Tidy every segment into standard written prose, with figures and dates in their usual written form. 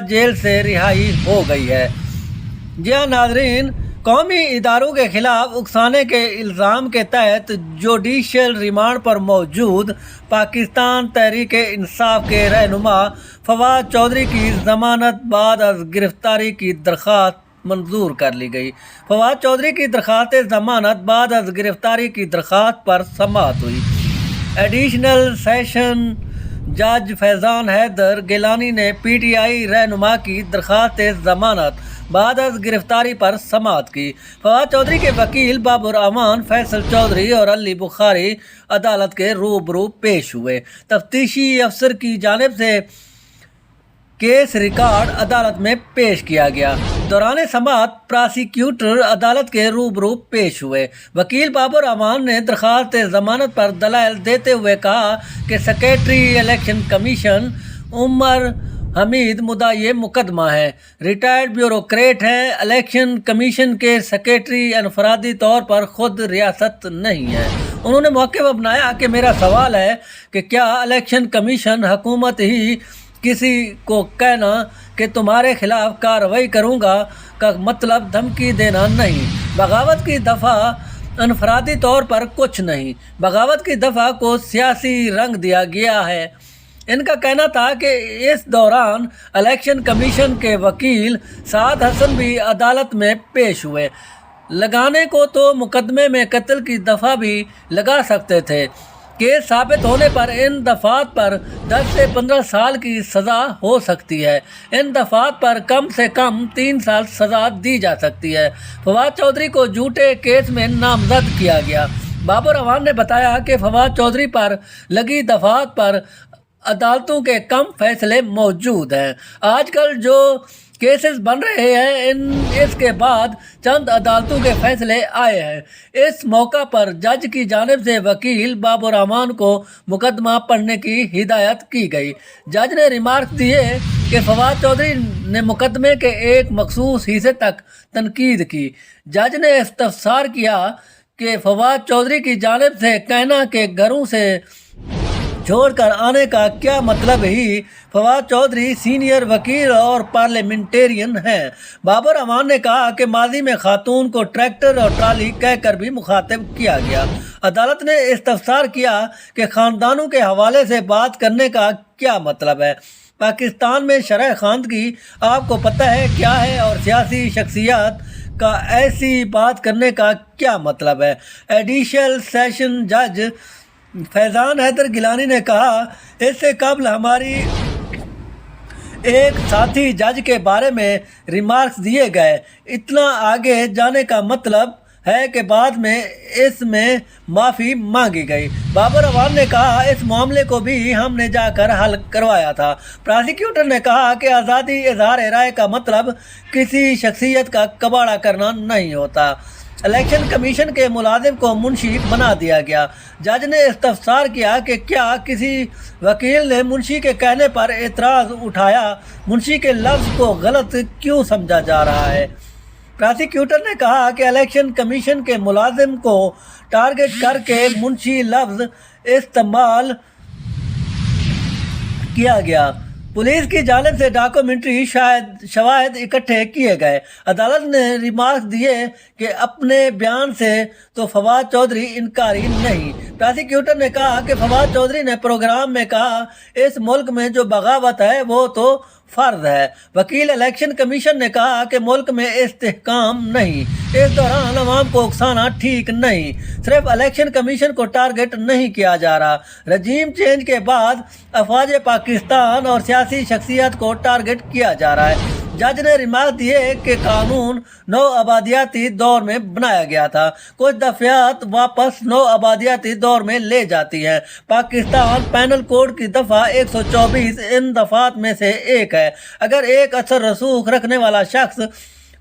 Jail से रिहाई हो गई है। जी हाँ नाजरीन, कौमी इदारों के खिलाफ उकसाने के इल्ज़ाम के तहत जुडिशल रिमांड पर मौजूद पाकिस्तान तहरीक इंसाफ के रहनुमा फवाद चौधरी की ज़मानत बाद अज़ गिरफ्तारी की दरख्वास्त मंजूर कर ली गई। फवाद चौधरी की दरख्वास्त ज़मानत बाद अज़ गिरफ्तारी की दरख्वास्त पर समाअत हुई। एडिशनल सेशन जज फैज़ान हैदर गिलानी ने PTI रहनुमा की दरख्वास्त ज़मानत बाद अज़ गिरफ्तारी पर समाअत की। फवाद चौधरी के वकील बाबर अमान, फैसल चौधरी और अली बुखारी अदालत के रूबरू पेश हुए। तफ्तीशी अफसर की जानिब से केस रिकॉर्ड अदालत में पेश किया गया। दौरान समाअत प्रोसिक्यूटर अदालत के रूबरू पेश हुए। वकील बाबर अमान ने दरख्वास्त ज़मानत पर दलाइल देते हुए कहा कि secretary election commission Umar Hameed मुद्दाए मुकदमा है, रिटायर्ड ब्यूरोक्रेट हैं। इलेक्शन कमीशन के सेक्रेटरी अनफरादी तौर पर खुद रियासत नहीं है। उन्होंने मौके पर बनाया कि मेरा सवाल है कि क्या इलेक्शन कमीशन हुकूमत ही किसी को कहना कि तुम्हारे खिलाफ कार्रवाई करूँगा का मतलब धमकी देना नहीं। बगावत की दफ़ा अनफरादी तौर पर कुछ नहीं, बगावत की दफ़ा को सियासी रंग दिया गया है। इनका कहना था कि इस दौरान इलेक्शन कमीशन के वकील साद हसन भी अदालत में पेश हुए। लगाने को तो मुकदमे में कत्ल की दफ़ा भी लगा सकते थे। केस साबित होने पर इन दफ़ात पर 10 से 15 साल की सज़ा हो सकती है। इन दफ़ात पर कम से कम 3 साल सज़ा दी जा सकती है। फवाद चौधरी को झूठे केस में नामजद किया गया। बाबर अवान ने बताया कि फवाद चौधरी पर लगी दफ़ात पर अदालतों के कम फैसले मौजूद हैं। आजकल जो केसेस बन रहे हैं इसके बाद चंद अदालतों के फैसले आए हैं। इस मौका पर जज की जानिब से वकील बाबर अमान को मुकदमा पढ़ने की हिदायत की गई। जज ने रिमार्क दिए कि फवाद चौधरी ने मुकदमे के एक मखसूस हिस्से तक तनकीद की। जज ने इस्तफसार किया कि फवाद चौधरी की जानिब से कहना कि घरों से छोड़कर आने का क्या मतलब ही फवाद चौधरी सीनियर वकील और पार्लियामेंटेरियन हैं। बाबर अमान ने कहा कि माजी में खातून को ट्रैक्टर और ट्राली कहकर भी मुखातिब किया गया। अदालत ने इस्तफसार किया कि ख़ानदानों के हवाले से बात करने का क्या मतलब है। पाकिस्तान में शरह ख़ानदगी आपको पता है क्या है और सियासी शख्सियत का ऐसी बात करने का क्या मतलब है। एडिशनल सेशन जज फैज़ान हैदर गिलानी ने कहा, इससे कबल हमारी एक साथी जज के बारे में रिमार्क्स दिए गए। इतना आगे जाने का मतलब है कि बाद में इसमें माफ़ी मांगी गई। बाबर अवान ने कहा, इस मामले को भी हमने जाकर हल करवाया था। प्रोसिक्यूटर ने कहा कि आज़ादी इज़हार राय का मतलब किसी शख्सियत का कबाड़ा करना नहीं होता। इलेक्शन कमीशन के मुलाजिम को मुंशी बना दिया गया। जज ने इस्तफसार किया कि क्या किसी वकील ने मुंशी के कहने पर एतराज़ उठाया। मुंशी के लफ्ज़ को गलत क्यों समझा जा रहा है। प्रोसिक्यूटर ने कहा कि इलेक्शन कमीशन के मुलाजिम को टारगेट करके मुंशी लफ्ज़ इस्तेमाल किया गया। पुलिस की जानिब से डॉक्यूमेंट्री शवाहिद इकट्ठे किए गए। अदालत ने रिमार्क दिए कि अपने बयान से तो फवाद चौधरी इनकारी नहीं। प्रोसिक्यूटर ने कहा कि फवाद चौधरी ने प्रोग्राम में कहा, इस मुल्क में जो बगावत है वो तो फ़र्ज है। वकील इलेक्शन कमीशन ने कहा कि मुल्क में इस्तेहकाम नहीं। इस दौरान अवाम को उकसाना ठीक नहीं। सिर्फ इलेक्शन कमीशन को टारगेट नहीं किया जा रहा, रजीम चेंज के बाद अफवाज पाकिस्तान और सियासी शख्सियत को टारगेट किया जा रहा है। जज ने रिमार्क दिए कि कानून नौ आबादियाती दौर में बनाया गया था। कुछ दफ़ात वापस नौ आबादियाती दौर में ले जाती हैं। पाकिस्तान पैनल कोड की दफ़ा 124 इन दफ़ात में से एक है। अगर एक असर रसूख रखने वाला शख्स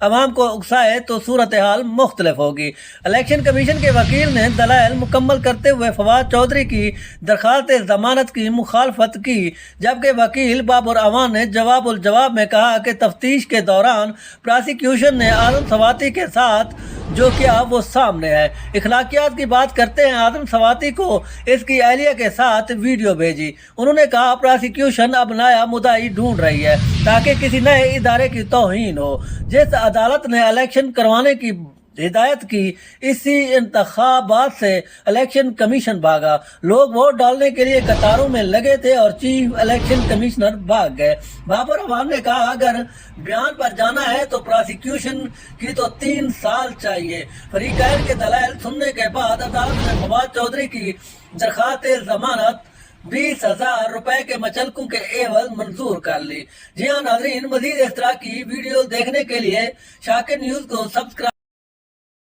अवाम को उकसाए तो सूरत हाल मुख्तलिफ होगी। इलेक्शन कमीशन के वकील ने दलाइल मुकम्मल करते हुए फवाद चौधरी की दरख्वास्त ज़मानत की मुखालफत की, जबकि वकील बाबर अवान ने जवाब में कहा कि तफ्तीश के दौरान प्रोसिक्यूशन ने आलम सवाती के साथ جو کیا وہ سامنے ہے۔ اخلاقیات کی بات کرتے ہیں آدم سواتی کو اس کی اہلیہ کے ساتھ ویڈیو بھیجی۔ انہوں نے کہا پراسیکیوشن اب نیا مدعی ڈھونڈ رہی ہے تاکہ کسی نئے ادارے کی توہین ہو۔ جس عدالت نے الیکشن کروانے کی ہدایت کی، اسی انتخابات سے الیکشن کمیشن بھاگا۔ لوگ ووٹ ڈالنے کے لیے قطاروں میں لگے تھے اور چیف الیکشن کمشنر بھاگ گئے۔ بابر اعوان نے کہا اگر بیان پر جانا ہے تو پراسیکیوشن کی تو 3 سال چاہیے۔ فریقین کے دلائل سننے کے بعد عدالت نے فواد چودھری کی درخواست ضمانت 20,000 روپے کے مچلکوں کے عوض منظور کر لی۔ جی ہاں ناظرین، مزید اس طرح کی ویڈیو دیکھنے کے لیے شاکر نیوز کو سبسکرائب